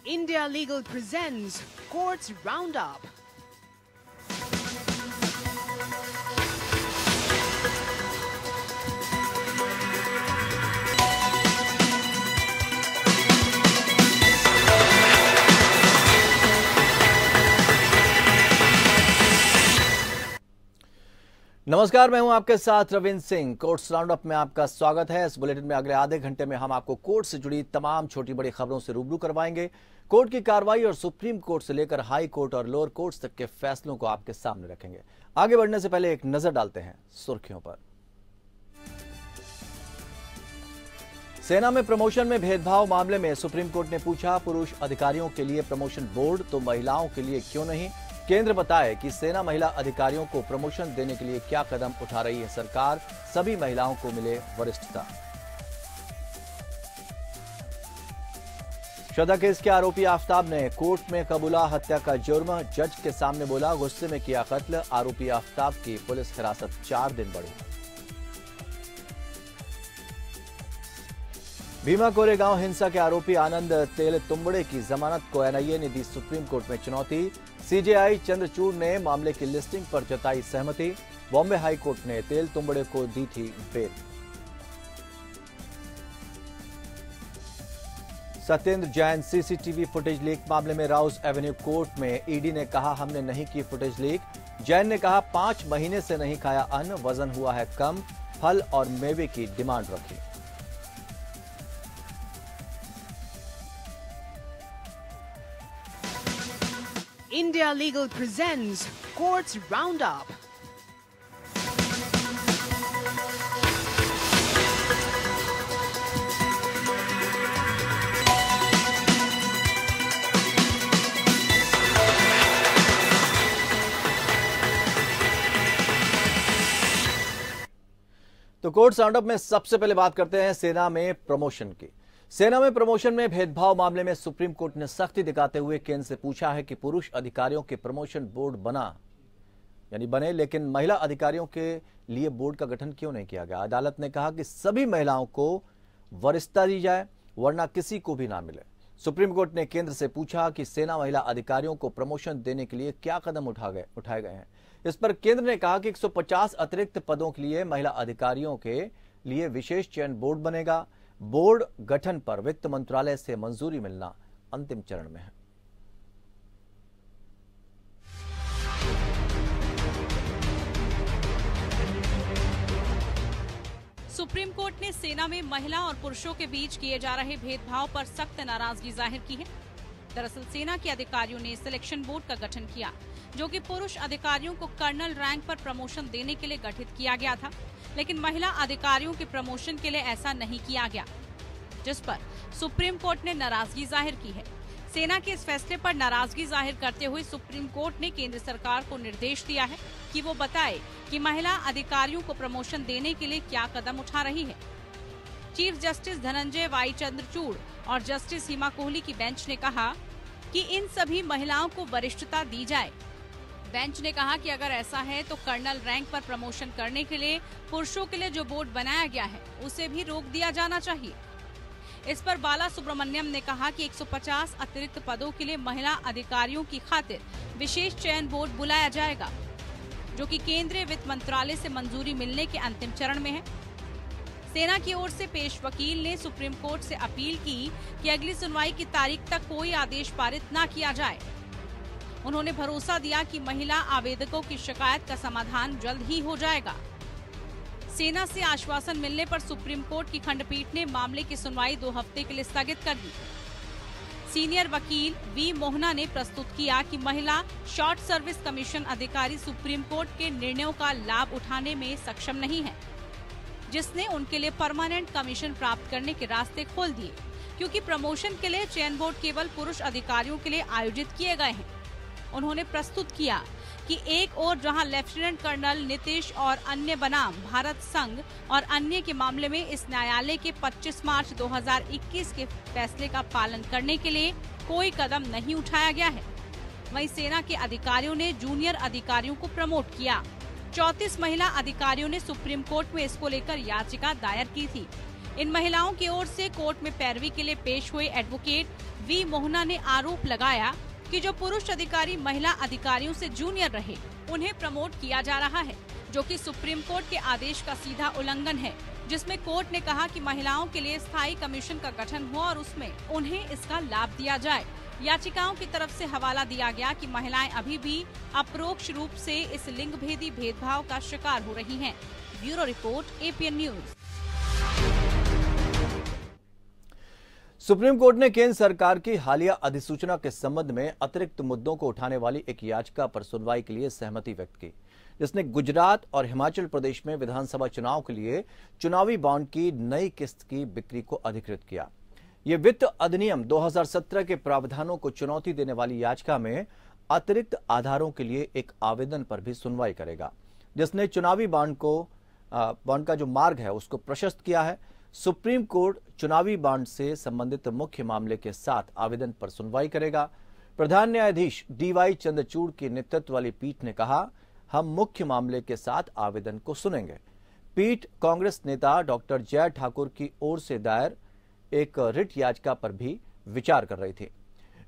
India Legal presents Courts Roundup. नमस्कार, मैं हूं आपके साथ रविंद्र सिंह। कोर्ट्स राउंडअप में आपका स्वागत है। इस बुलेटिन में अगले आधे घंटे में हम आपको कोर्ट से जुड़ी तमाम छोटी बड़ी खबरों से रूबरू करवाएंगे। कोर्ट की कार्रवाई और सुप्रीम कोर्ट से लेकर हाई कोर्ट और लोअर कोर्ट्स तक के फैसलों को आपके सामने रखेंगे। आगे बढ़ने से पहले एक नजर डालते हैं सुर्खियों पर। सेना में प्रमोशन में भेदभाव मामले में सुप्रीम कोर्ट ने पूछा, पुरुष अधिकारियों के लिए प्रमोशन बोर्ड तो महिलाओं के लिए क्यों नहीं? केंद्र बताए कि सेना महिला अधिकारियों को प्रमोशन देने के लिए क्या कदम उठा रही है सरकार, सभी महिलाओं को मिले वरिष्ठता। श्रद्धा केस के आरोपी आफताब ने कोर्ट में कबूला हत्या का जुर्म, जज के सामने बोला गुस्से में किया कत्ल। आरोपी आफताब की पुलिस हिरासत 4 दिन बढ़ी। भीमा कोरेगांव हिंसा के आरोपी आनंद तेलतुंबड़े की जमानत को एनआईए ने दी सुप्रीम कोर्ट में चुनौती। सीजेआई चंद्रचूड़ ने मामले की लिस्टिंग पर जताई सहमति। बॉम्बे हाई कोर्ट ने तेलतुंबड़े को दी थी bail. Satyendra Jain CCTV footage leak मामले में राउस एवेन्यू कोर्ट में ईडी ने कहा हमने नहीं की फुटेज लीक। जैन ने कहा 5 महीने से नहीं खाया अन्न, वजन हुआ है कम, फल और मेवे की डिमांड रखी। India Legal presents Courts Roundup. तो कोर्ट्स राउंडअप में सबसे पहले बात करते हैं सेना में प्रमोशन की। सेना में प्रमोशन में भेदभाव मामले में सुप्रीम कोर्ट ने सख्ती दिखाते हुए केंद्र से पूछा है कि पुरुष अधिकारियों के प्रमोशन बोर्ड बने, लेकिन महिला अधिकारियों के लिए बोर्ड का गठन क्यों नहीं किया गया? अदालत ने कहा कि सभी महिलाओं को वरिष्ठता दी जाए, वरना किसी को भी ना मिले। सुप्रीम कोर्ट ने केंद्र से पूछा कि सेना महिला अधिकारियों को प्रमोशन देने के लिए क्या कदम उठाए गए हैं। इस पर केंद्र ने कहा कि 150 अतिरिक्त पदों के लिए महिला अधिकारियों के लिए विशेष चयन बोर्ड बनेगा। बोर्ड गठन पर वित्त मंत्रालय से मंजूरी मिलना अंतिम चरण में है। सुप्रीम कोर्ट ने सेना में महिला और पुरुषों के बीच किए जा रहे भेदभाव पर सख्त नाराजगी जाहिर की है। दरअसल सेना के अधिकारियों ने सिलेक्शन बोर्ड का गठन किया, जो कि पुरुष अधिकारियों को कर्नल रैंक पर प्रमोशन देने के लिए गठित किया गया था, लेकिन महिला अधिकारियों के प्रमोशन के लिए ऐसा नहीं किया गया, जिस पर सुप्रीम कोर्ट ने नाराजगी जाहिर की है। सेना के इस फैसले पर नाराजगी जाहिर करते हुए सुप्रीम कोर्ट ने केंद्र सरकार को निर्देश दिया है कि वो बताए कि महिला अधिकारियों को प्रमोशन देने के लिए क्या कदम उठा रही है। Chief justice Dhananjaya Y Chandrachud और जस्टिस हिमा कोहली की बेंच ने कहा कि इन सभी महिलाओं को वरिष्ठता दी जाए। बेंच ने कहा कि अगर ऐसा है तो कर्नल रैंक पर प्रमोशन करने के लिए पुरुषों के लिए जो बोर्ड बनाया गया है उसे भी रोक दिया जाना चाहिए। इस पर बाला सुब्रमण्यम ने कहा कि 150 अतिरिक्त पदों के लिए महिला अधिकारियों की खातिर विशेष चयन बोर्ड बुलाया जाएगा, जो कि केंद्रीय वित्त मंत्रालय से मंजूरी मिलने के अंतिम चरण में है। सेना की ओर से पेश वकील ने सुप्रीम कोर्ट से अपील की कि अगली सुनवाई की तारीख तक कोई आदेश पारित न किया जाए। उन्होंने भरोसा दिया कि महिला आवेदकों की शिकायत का समाधान जल्द ही हो जाएगा। सेना से आश्वासन मिलने पर सुप्रीम कोर्ट की खंडपीठ ने मामले की सुनवाई 2 हफ्ते के लिए स्थगित कर दी। सीनियर वकील वी मोहना ने प्रस्तुत किया कि महिला शॉर्ट सर्विस कमीशन अधिकारी सुप्रीम कोर्ट के निर्णयों का लाभ उठाने में सक्षम नहीं है, जिसने उनके लिए परमानेंट कमीशन प्राप्त करने के रास्ते खोल दिए, क्योंकि प्रमोशन के लिए चयन बोर्ड केवल पुरुष अधिकारियों के लिए आयोजित किए गए हैं। उन्होंने प्रस्तुत किया कि एक ओर जहां लेफ्टिनेंट कर्नल नीतीश और अन्य बनाम भारत संघ और अन्य के मामले में इस न्यायालय के 25 मार्च 2021 के फैसले का पालन करने के लिए कोई कदम नहीं उठाया गया है, वहीं सेना के अधिकारियों ने जूनियर अधिकारियों को प्रमोट किया। 34 महिला अधिकारियों ने सुप्रीम कोर्ट में इसको लेकर याचिका दायर की थी। इन महिलाओं की ओर से कोर्ट में पैरवी के लिए पेश हुए एडवोकेट वी मोहना ने आरोप लगाया कि जो पुरुष अधिकारी महिला अधिकारियों से जूनियर रहे उन्हें प्रमोट किया जा रहा है, जो कि सुप्रीम कोर्ट के आदेश का सीधा उल्लंघन है, जिसमें कोर्ट ने कहा कि महिलाओं के लिए स्थायी कमीशन का गठन हो और उसमें उन्हें इसका लाभ दिया जाए। याचिकाओं की तरफ से हवाला दिया गया कि महिलाएं अभी भी अपरोक्ष रूप से इस लिंग भेदी भेदभाव का शिकार हो रही हैं। Bureau report, APN news. Supreme court ने केंद्र सरकार की हालिया अधिसूचना के संबंध में अतिरिक्त मुद्दों को उठाने वाली एक याचिका पर सुनवाई के लिए सहमति व्यक्त की, जिसने गुजरात और हिमाचल प्रदेश में विधानसभा चुनाव के लिए चुनावी बॉन्ड की नई किस्त की बिक्री को अधिकृत किया। ये वित्त अधिनियम 2017 के प्रावधानों को चुनौती देने वाली याचिका में अतिरिक्त आधारों के लिए एक आवेदन पर भी सुनवाई करेगा, जिसने चुनावी बॉन्ड का जो मार्ग है उसको प्रशस्त किया है। सुप्रीम कोर्ट चुनावी बॉन्ड से संबंधित मुख्य मामले के साथ आवेदन पर सुनवाई करेगा। प्रधान न्यायाधीश डीवाई चंद्रचूड़ के नेतृत्व वाली पीठ ने कहा, हम मुख्य मामले के साथ आवेदन को सुनेंगे। पीठ कांग्रेस नेता डॉक्टर जय ठाकुर की ओर से दायर एक रिट याचिका पर भी विचार कर रही थी।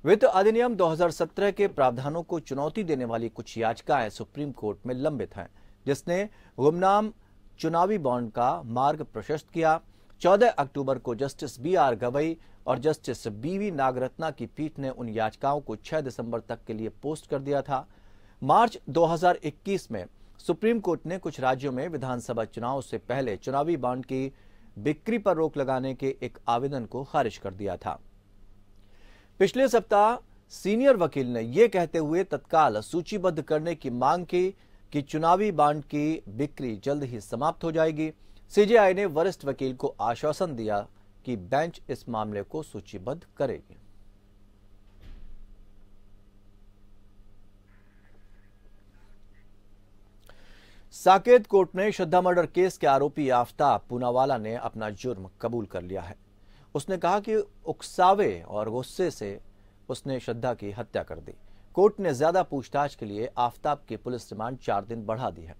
वित्त अधिनियम 2017 के प्रावधानों को चुनौती देने वाली कुछ याचिकाएं सुप्रीम कोर्ट में लंबित हैं, जिसने गुमनाम चुनावी बॉन्ड का मार्ग प्रशस्त किया। 14 अक्टूबर को जस्टिस बी.आर. गवई और जस्टिस बी.वी. नागरत्ना की पीठ ने उन याचिकाओं को 6 दिसंबर तक के लिए पोस्ट कर दिया था। मार्च 2021 में सुप्रीम कोर्ट ने कुछ राज्यों में विधानसभा चुनाव से पहले चुनावी बॉन्ड की बिक्री पर रोक लगाने के एक आवेदन को खारिज कर दिया था। पिछले सप्ताह सीनियर वकील ने यह कहते हुए तत्काल सूचीबद्ध करने की मांग की कि चुनावी बॉन्ड की बिक्री जल्द ही समाप्त हो जाएगी। सीजेआई ने वरिष्ठ वकील को आश्वासन दिया कि बेंच इस मामले को सूचीबद्ध करेगी। साकेत कोर्ट में श्रद्धा मर्डर केस के आरोपी आफ्ताब पूनावाला ने अपना जुर्म कबूल कर लिया है। उसने कहा कि उकसावे और गुस्से से उसने श्रद्धा की हत्या कर दी। कोर्ट ने ज्यादा पूछताछ के लिए आफ्ताब की पुलिस रिमांड 4 दिन बढ़ा दी है।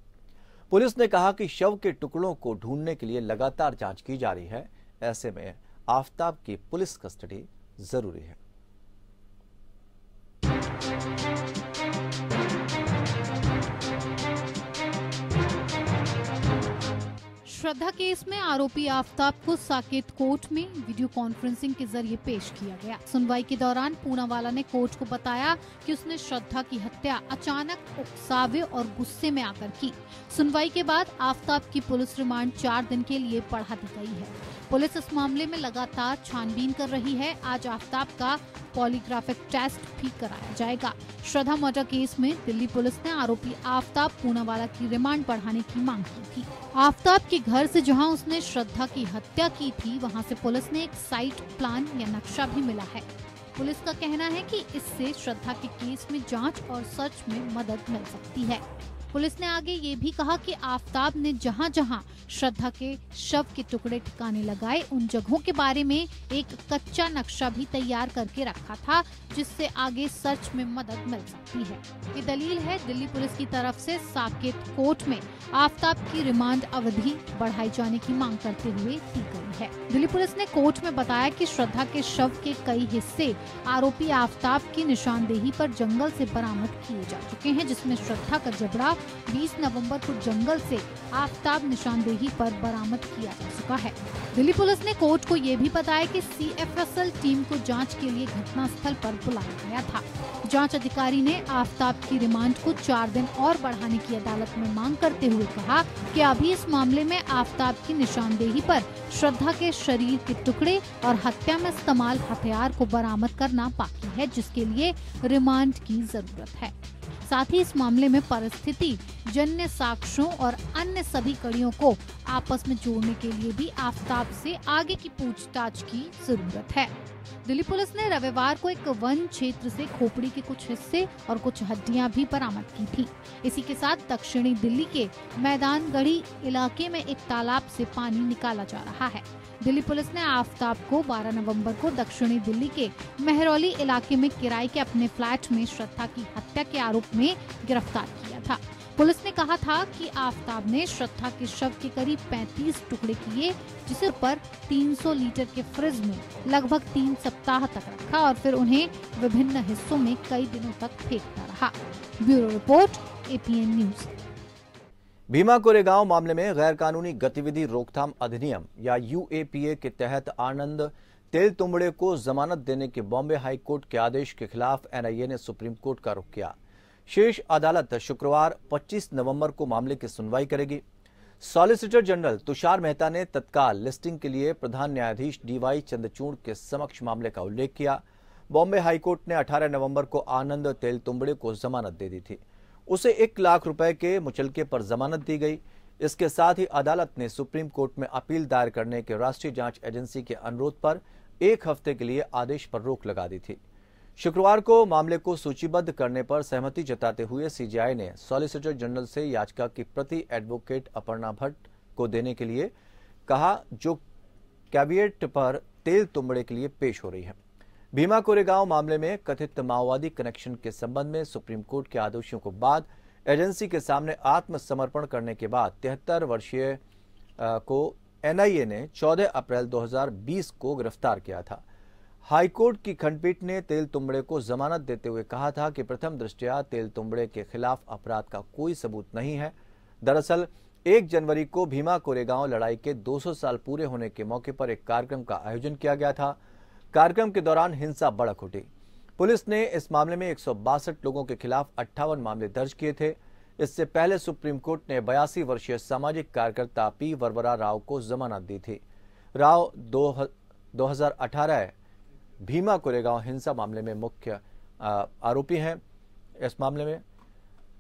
पुलिस ने कहा कि शव के टुकड़ों को ढूंढने के लिए लगातार जांच की जा रही है। ऐसे में आफ्ताब की पुलिस कस्टडी जरूरी है। श्रद्धा केस में आरोपी आफ्ताब को साकेत कोर्ट में वीडियो कॉन्फ्रेंसिंग के जरिए पेश किया गया। सुनवाई के दौरान पूनावाला ने कोर्ट को बताया कि उसने श्रद्धा की हत्या अचानक उकसावे और गुस्से में आकर की। सुनवाई के बाद आफ्ताब की पुलिस रिमांड 4 दिन के लिए बढ़ा दी गई है। पुलिस इस मामले में लगातार छानबीन कर रही है। आज आफ्ताब का पॉलीग्राफिक टेस्ट भी कराया जाएगा। श्रद्धा मर्डर केस में दिल्ली पुलिस ने आरोपी आफ्ताब पूनावाला की रिमांड बढ़ाने की मांग की थी। आफ्ताब के घर से जहां उसने श्रद्धा की हत्या की थी, वहां से पुलिस ने एक साइट प्लान या नक्शा भी मिला है। पुलिस का कहना है कि इससे श्रद्धा के केस में जांच और सर्च में मदद मिल सकती है। पुलिस ने आगे ये भी कहा कि आफ्ताब ने जहां जहां श्रद्धा के शव के टुकड़े ठिकाने लगाए, उन जगहों के बारे में एक कच्चा नक्शा भी तैयार करके रखा था, जिससे आगे सर्च में मदद मिल सकती है। ये दलील है दिल्ली पुलिस की तरफ से साकेत कोर्ट में आफ्ताब की रिमांड अवधि बढ़ाई जाने की मांग करते हुए की गई है। दिल्ली पुलिस ने कोर्ट में बताया कि श्रद्धा के शव के कई हिस्से आरोपी आफ्ताब की निशानदेही पर जंगल से बरामद किए जा चुके हैं, जिसमें श्रद्धा का जबड़ा 20 नवंबर को जंगल से आफ्ताब निशानदेही पर बरामद किया जा चुका है। दिल्ली पुलिस ने कोर्ट को ये भी बताया कि सीएफएसएल टीम को जांच के लिए घटनास्थल पर बुलाया गया था। जांच अधिकारी ने आफ्ताब की रिमांड को 4 दिन और बढ़ाने की अदालत में मांग करते हुए कहा कि अभी इस मामले में आफ्ताब की निशानदेही पर श्रद्धा के शरीर के टुकड़े और हत्या में इस्तेमाल हथियार को बरामद करना बाकी है, जिसके लिए रिमांड की जरूरत है। साथ ही इस मामले में परिस्थिति जन्य साक्ष्यों और अन्य सभी कड़ियों को आपस में जोड़ने के लिए भी आफ्ताब से आगे की पूछताछ की जरूरत है। दिल्ली पुलिस ने रविवार को एक वन क्षेत्र से खोपड़ी के कुछ हिस्से और कुछ हड्डियां भी बरामद की थी। इसी के साथ दक्षिणी दिल्ली के मैदानगढ़ी इलाके में एक तालाब से पानी निकाला जा रहा है। दिल्ली पुलिस ने आफ्ताब को 12 नवंबर को दक्षिणी दिल्ली के मेहरौली इलाके में किराए के अपने फ्लैट में श्रद्धा की हत्या के आरोप में गिरफ्तार किया था। पुलिस ने कहा था कि आफताब ने श्रद्धा के शव के करीब 35 टुकड़े किए, जिसे पर 300 लीटर के फ्रिज में लगभग 3 सप्ताह तक रखा और फिर उन्हें विभिन्न हिस्सों में कई दिनों तक फेंकता रहा। Bureau report, APN news. Bhima Koregaon मामले में गैर कानूनी गतिविधि रोकथाम अधिनियम या UAPA के तहत आनंद तेलतुंबड़े को जमानत देने के बॉम्बे हाई कोर्ट के आदेश के खिलाफ NIA ने सुप्रीम कोर्ट का रुख किया। शीर्ष अदालत शुक्रवार 25 नवंबर को मामले की सुनवाई करेगी। सॉलिसिटर जनरल तुषार मेहता ने तत्काल लिस्टिंग के लिए प्रधान न्यायाधीश DY चंद्रचूड़ के समक्ष मामले का उल्लेख किया। बॉम्बे हाई कोर्ट ने 18 नवंबर को आनंद तेलतुंबड़े को जमानत दे दी थी। उसे 1 लाख रुपए के मुचलके पर जमानत दी गई। इसके साथ ही अदालत ने सुप्रीम कोर्ट में अपील दायर करने के राष्ट्रीय जांच एजेंसी के अनुरोध पर 1 हफ्ते के लिए आदेश पर रोक लगा दी थी। शुक्रवार को मामले को सूचीबद्ध करने पर सहमति जताते हुए CJI ने सॉलिसिटर जनरल से याचिका की प्रति एडवोकेट अपर्णा भट्ट को देने के लिए कहा, जो कैविएट पर तेलतुंबड़े के लिए पेश हो रही है। भीमा कोरेगांव मामले में कथित माओवादी कनेक्शन के संबंध में सुप्रीम कोर्ट के आदेशों को बाद एजेंसी के सामने आत्मसमर्पण करने के बाद 73 वर्षीय को NIA ने 14 अप्रैल 2020 को गिरफ्तार किया था। हाईकोर्ट की खंडपीठ ने तेलतुंबड़े को जमानत देते हुए कहा था कि प्रथम दृष्टया तेलतुंबड़े के खिलाफ अपराध का कोई सबूत नहीं है। दरअसल 1 जनवरी को भीमा कोरेगांव लड़ाई के 200 साल पूरे होने के मौके पर एक कार्यक्रम का आयोजन किया गया था। कार्यक्रम के दौरान हिंसा भड़क उठी। पुलिस ने इस मामले में 162 लोगों के खिलाफ 58 मामले दर्ज किए थे। इससे पहले सुप्रीम कोर्ट ने 82 वर्षीय सामाजिक कार्यकर्ता P. वरवरा राव को जमानत दी थी। राव 2018 भीमा कोरेगांव हिंसा मामले में मुख्य आरोपी हैं। इस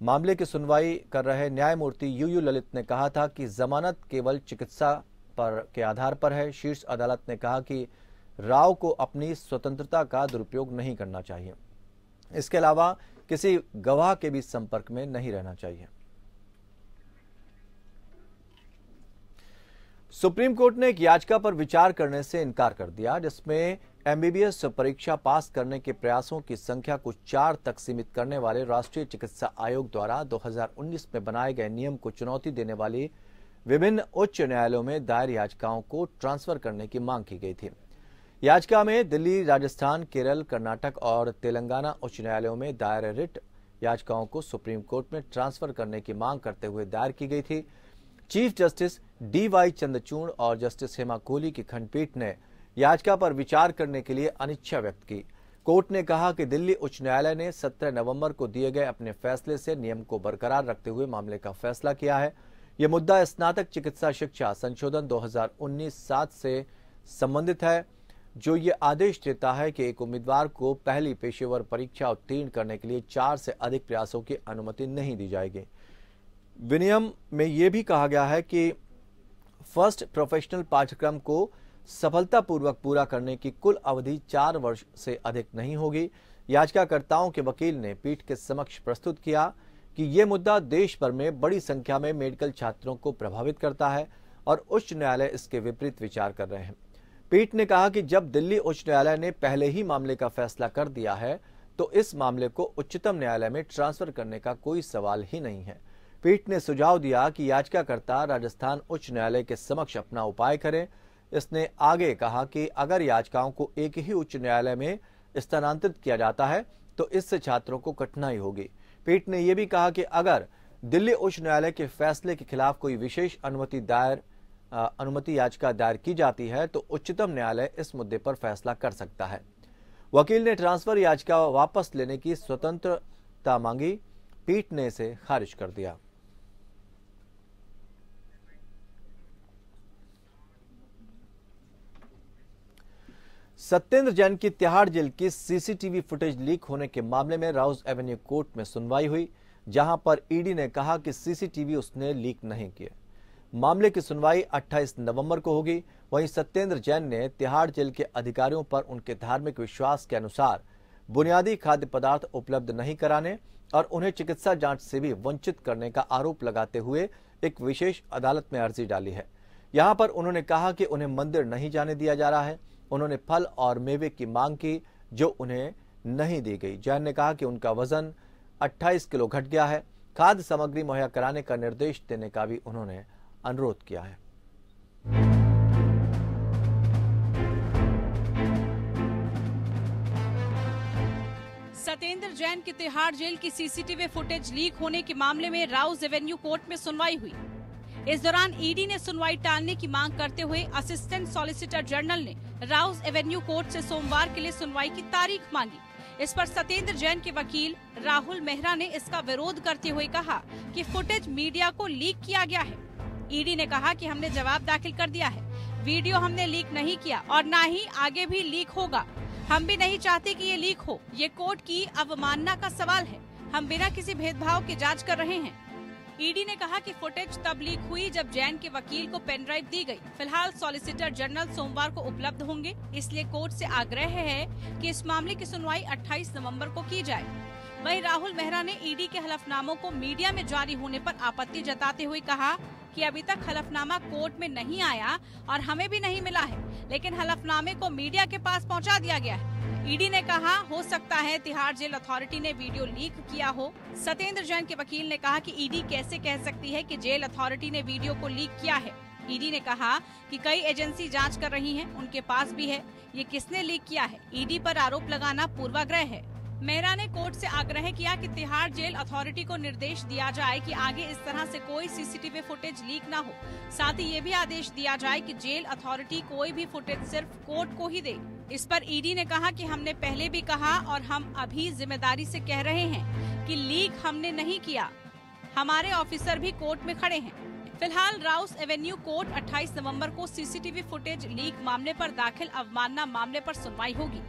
मामले की सुनवाई कर रहे न्यायमूर्ति UU ललित ने कहा था कि जमानत केवल चिकित्सा के आधार पर है। शीर्ष अदालत ने कहा कि राव को अपनी स्वतंत्रता का दुरुपयोग नहीं करना चाहिए। इसके अलावा किसी गवाह के भी संपर्क में नहीं रहना चाहिए। सुप्रीम कोर्ट ने एक याचिका पर विचार करने से इनकार कर दिया, जिसमें MBBS परीक्षा पास करने के प्रयासों की संख्या को 4 तक सीमित करने वाले राष्ट्रीय चिकित्सा आयोग द्वारा 2019 में बनाए गए नियम को चुनौती देने वाली विभिन्न उच्च न्यायालयों में दायर याचिकाओं को ट्रांसफर करने की मांग की गई थी। याचिका में दिल्ली, राजस्थान, केरल, कर्नाटक और तेलंगाना उच्च न्यायालयों में दायर रिट याचिकाओं को सुप्रीम कोर्ट में ट्रांसफर करने की मांग करते हुए दायर की गई थी। चीफ जस्टिस DY चंद्रचूड़ और जस्टिस हेमा कोहली की खंडपीठ ने याचिका पर विचार करने के लिए अनिच्छा व्यक्त की। कोर्ट ने कहा कि दिल्ली उच्च न्यायालय ने 17 नवंबर को दिए गए अपने फैसले से नियम को बरकरार रखते हुए मामले का फैसला किया है। यह मुद्दा स्नातक चिकित्सा शिक्षा संशोधन 2019-7 से संबंधित है, जो ये आदेश देता है कि एक उम्मीदवार को पहली पेशेवर परीक्षा उत्तीर्ण करने के लिए 4 से अधिक प्रयासों की अनुमति नहीं दी जाएगी। विनियम में यह भी कहा गया है कि फर्स्ट प्रोफेशनल पाठ्यक्रम को सफलतापूर्वक पूरा करने की कुल अवधि 4 वर्ष से अधिक नहीं होगी। याचिकाकर्ताओं के वकील ने पीठ के समक्ष प्रस्तुत किया कि यह मुद्दा देश भर में बड़ी संख्या में मेडिकल छात्रों को प्रभावित करता है और उच्च न्यायालय इसके विपरीत विचार कर रहे हैं। पीठ ने कहा कि जब दिल्ली उच्च न्यायालय ने पहले ही मामले का फैसला कर दिया है, तो इस मामले को उच्चतम न्यायालय में ट्रांसफर करने का कोई सवाल ही नहीं है। पीठ ने सुझाव दिया कि याचिकाकर्ता राजस्थान उच्च न्यायालय के समक्ष अपना उपाय करें। इसने आगे कहा कि अगर याचिकाओं को एक ही उच्च न्यायालय में स्थानांतरित किया जाता है, तो इससे छात्रों को कठिनाई होगी। पीठ ने यह भी कहा कि अगर दिल्ली उच्च न्यायालय के फैसले के खिलाफ कोई विशेष अनुमति याचिका दायर की जाती है, तो उच्चतम न्यायालय इस मुद्दे पर फैसला कर सकता है। वकील ने ट्रांसफर याचिका वापस लेने की स्वतंत्रता मांगी। पीठ ने इसे खारिज कर दिया। सत्येंद्र जैन की तिहाड़ जेल की CCTV फुटेज लीक होने के मामले में राउज एवेन्यू कोर्ट में सुनवाई हुई, जहां पर ईडी ने कहा कि CCTV उसने लीक नहीं किए। मामले की सुनवाई 28 नवंबर को होगी। वहीं सत्येंद्र जैन ने तिहाड़ जेल के अधिकारियों पर उनके धार्मिक विश्वास के अनुसार बुनियादी खाद्य पदार्थ उपलब्ध नहीं कराने और उन्हें चिकित्सा जांच से भी वंचित करने का आरोप लगाते हुए एक विशेष अदालत में अर्जी डाली है। यहां पर उन्होंने कहा कि उन्हें मंदिर नहीं जाने दिया जा रहा है। उन्होंने फल और मेवे की मांग की, जो उन्हें नहीं दी गई। जैन ने कहा कि उनका वजन 28 किलो घट गया है। खाद्य सामग्री मुहैया कराने का निर्देश देने का भी उन्होंने अनुरोध किया है। सत्येंद्र जैन की तिहाड़ जेल की सीसीटीवी फुटेज लीक होने के मामले में राउज एवेन्यू कोर्ट में सुनवाई हुई। इस दौरान ईडी ने सुनवाई टालने की मांग करते हुए असिस्टेंट सॉलिसिटर जनरल ने राउज एवेन्यू कोर्ट से सोमवार के लिए सुनवाई की तारीख मांगी। इस पर सत्येंद्र जैन के वकील राहुल मेहरा ने इसका विरोध करते हुए कहा कि फुटेज मीडिया को लीक किया गया है। ईडी ने कहा कि हमने जवाब दाखिल कर दिया है, वीडियो हमने लीक नहीं किया और न ही आगे भी लीक होगा। हम भी नहीं चाहते कि ये लीक हो। ये कोर्ट की अवमानना का सवाल है। हम बिना किसी भेदभाव के जांच कर रहे हैं। ईडी ने कहा कि फुटेज तब लीक हुई जब जैन के वकील को पेन ड्राइव दी गई। फिलहाल सॉलिसिटर जनरल सोमवार को उपलब्ध होंगे, इसलिए कोर्ट से आग्रह है कि इस मामले की सुनवाई 28 नवंबर को की जाए। वहीं राहुल मेहरा ने ईडी के हलफनामों को मीडिया में जारी होने पर आपत्ति जताते हुए कहा कि अभी तक हलफनामा कोर्ट में नहीं आया और हमें भी नहीं मिला है, लेकिन हलफनामे को मीडिया के पास पहुंचा दिया गया है। ईडी ने कहा हो सकता है तिहाड़ जेल अथॉरिटी ने वीडियो लीक किया हो। सत्येंद्र जैन के वकील ने कहा कि ईडी कैसे कह सकती है कि जेल अथॉरिटी ने वीडियो को लीक किया है। ईडी ने कहा कि कई एजेंसी जांच कर रही हैं, उनके पास भी है। ये किसने लीक किया है? ईडी पर आरोप लगाना पूर्वाग्रह है। मेहरा ने कोर्ट से आग्रह किया कि तिहाड़ जेल अथॉरिटी को निर्देश दिया जाए कि आगे इस तरह से कोई सीसीटीवी फुटेज लीक ना हो। साथ ही ये भी आदेश दिया जाए कि जेल अथॉरिटी कोई भी फुटेज सिर्फ कोर्ट को ही दे। इस पर ईडी ने कहा कि हमने पहले भी कहा और हम अभी जिम्मेदारी से कह रहे हैं कि लीक हमने नहीं किया। हमारे ऑफिसर भी कोर्ट में खड़े हैं। फिलहाल राउस एवेन्यू कोर्ट 28 नवंबर को सीसीटीवी फुटेज लीक मामले पर दाखिल अवमानना मामले पर सुनवाई होगी।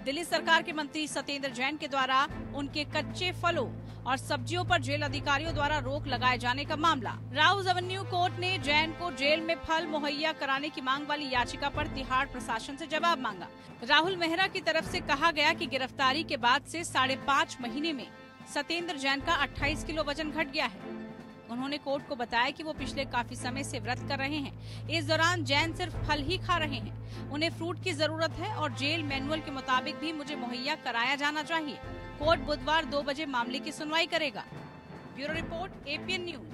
दिल्ली सरकार के मंत्री सत्येंद्र जैन के द्वारा उनके कच्चे फलों और सब्जियों पर जेल अधिकारियों द्वारा रोक लगाए जाने का मामला। राउस एवेन्यू कोर्ट ने जैन को जेल में फल मुहैया कराने की मांग वाली याचिका पर तिहाड़ प्रशासन से जवाब मांगा। राहुल मेहरा की तरफ से कहा गया कि गिरफ्तारी के बाद से 5.5 महीने में सत्येंद्र जैन का 28 किलो वजन घट गया है। उन्होंने कोर्ट को बताया कि वो पिछले काफी समय से व्रत कर रहे हैं। इस दौरान जैन सिर्फ फल ही खा रहे हैं। उन्हें फ्रूट की जरूरत है और जेल मैनुअल के मुताबिक भी मुझे मुहैया कराया जाना चाहिए। कोर्ट बुधवार 2 बजे मामले की सुनवाई करेगा। Bureau report, APN news.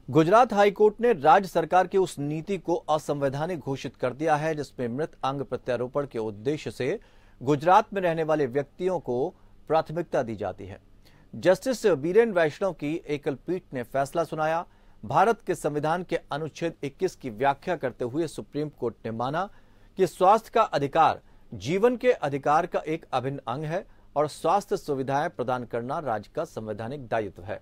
Gujarat high court ने राज्य सरकार की उस नीति को असंवैधानिक घोषित कर दिया है जिसमें मृत अंग प्रत्यारोपण के उद्देश्य से गुजरात में रहने वाले व्यक्तियों को प्राथमिकता दी जाती है। जस्टिस बीरेन वैष्णव की एकल पीठ ने फैसला सुनाया। भारत के संविधान के अनुच्छेद 21 की व्याख्या करते हुए सुप्रीम कोर्ट ने माना कि स्वास्थ्य का अधिकार जीवन के अधिकार का एक अभिन्न अंग है और स्वास्थ्य सुविधाएं प्रदान करना राज्य का संवैधानिक दायित्व है।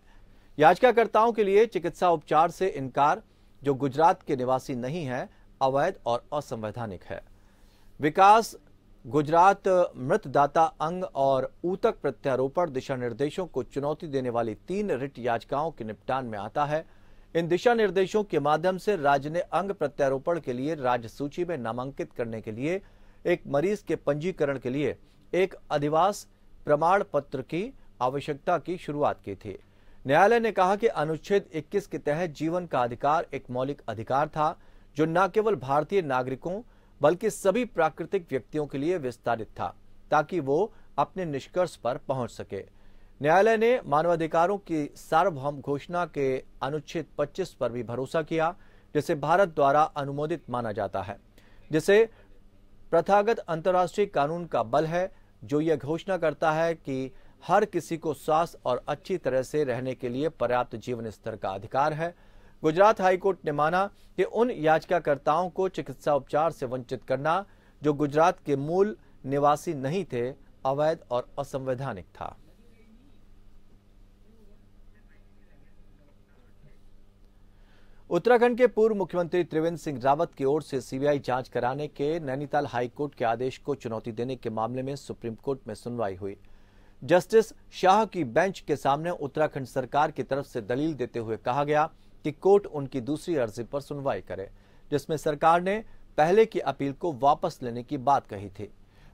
याचिकाकर्ताओं के लिए चिकित्सा उपचार से इनकार, जो गुजरात के निवासी नहीं है, अवैध और असंवैधानिक है। विकास गुजरात मृतदाता अंग और ऊतक प्रत्यारोपण दिशा निर्देशों को चुनौती देने वाली 3 रिट याचिकाओं के निपटान में आता है। इन दिशा निर्देशों के माध्यम से राज्य ने अंग प्रत्यारोपण के लिए राज्य सूची में नामांकित करने के लिए एक मरीज के पंजीकरण के लिए एक अधिवास प्रमाण पत्र की आवश्यकता की शुरुआत की थी। न्यायालय ने कहा कि अनुच्छेद 21 के तहत जीवन का अधिकार एक मौलिक अधिकार था जो न केवल भारतीय नागरिकों बल्कि सभी प्राकृतिक व्यक्तियों के लिए विस्तारित था ताकि वो अपने निष्कर्ष पर पहुंच सके। न्यायालय ने मानवाधिकारों की सार्वभौम घोषणा के अनुच्छेद 25 पर भी भरोसा किया जिसे भारत द्वारा अनुमोदित माना जाता है, जिसे प्रथागत अंतर्राष्ट्रीय कानून का बल है जो यह घोषणा करता है कि हर किसी को स्वास्थ्य और अच्छी तरह से रहने के लिए पर्याप्त जीवन स्तर का अधिकार है। गुजरात हाईकोर्ट ने माना कि उन याचिकाकर्ताओं को चिकित्सा उपचार से वंचित करना जो गुजरात के मूल निवासी नहीं थे, अवैध और असंवैधानिक था। उत्तराखंड के पूर्व मुख्यमंत्री त्रिवेंद्र सिंह रावत की ओर से सीबीआई जांच कराने के नैनीताल हाईकोर्ट के आदेश को चुनौती देने के मामले में सुप्रीम कोर्ट में सुनवाई हुई। जस्टिस शाह की बेंच के सामने उत्तराखंड सरकार की तरफ से दलील देते हुए कहा गया कि कोर्ट उनकी दूसरी अर्जी पर सुनवाई करे जिसमें सरकार ने पहले की अपील को वापस लेने की बात कही थी।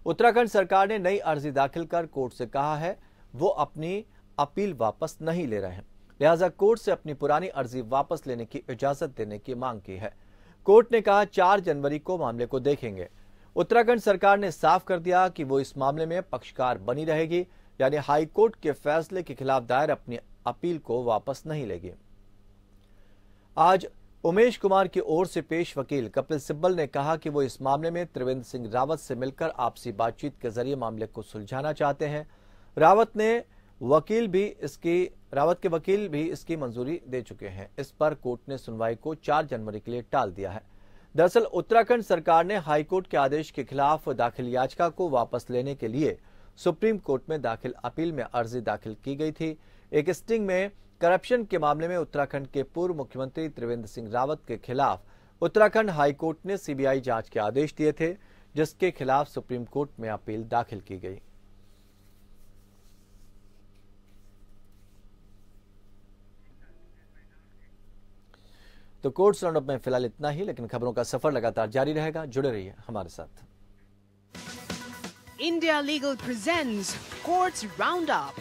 उत्तराखंड सरकार ने नई अर्जी दाखिल कर कोर्ट से कहा है वो अपनी अपील वापस नहीं ले रहे हैं, लिहाजा कोर्ट से अपनी पुरानी अर्जी वापस लेने की इजाजत देने की मांग की है। कोर्ट ने कहा 4 जनवरी को मामले को देखेंगे। उत्तराखंड सरकार ने साफ कर दिया कि वो इस मामले में पक्षकार बनी रहेगी, यानी हाई कोर्ट के फैसले के खिलाफ दायर अपनी अपील को वापस नहीं लेगी। आज उमेश कुमार की ओर से पेश वकील कपिल सिब्बल ने कहा कि वो इस मामले में त्रिवेंद्र सिंह रावत से मिलकर आपसी बातचीत के जरिए मामले को सुलझाना चाहते हैं। रावत के वकील भी इसकी मंजूरी दे चुके हैं। इस पर कोर्ट ने सुनवाई को 4 जनवरी के लिए टाल दिया है। दरअसल उत्तराखंड सरकार ने हाईकोर्ट के आदेश के खिलाफ दाखिल याचिका को वापस लेने के लिए सुप्रीम कोर्ट में दाखिल अपील में अर्जी दाखिल की गई थी। एक सिटिंग में करप्शन के मामले में उत्तराखंड के पूर्व मुख्यमंत्री त्रिवेंद्र सिंह रावत के खिलाफ उत्तराखंड हाईकोर्ट ने सीबीआई जांच के आदेश दिए थे, जिसके खिलाफ सुप्रीम कोर्ट में अपील दाखिल की गई। तो कोर्ट्स राउंडअप में फिलहाल इतना ही, लेकिन खबरों का सफर लगातार जारी रहेगा। जुड़े रहिए हमारे साथ। India Legal presents Courts Roundup.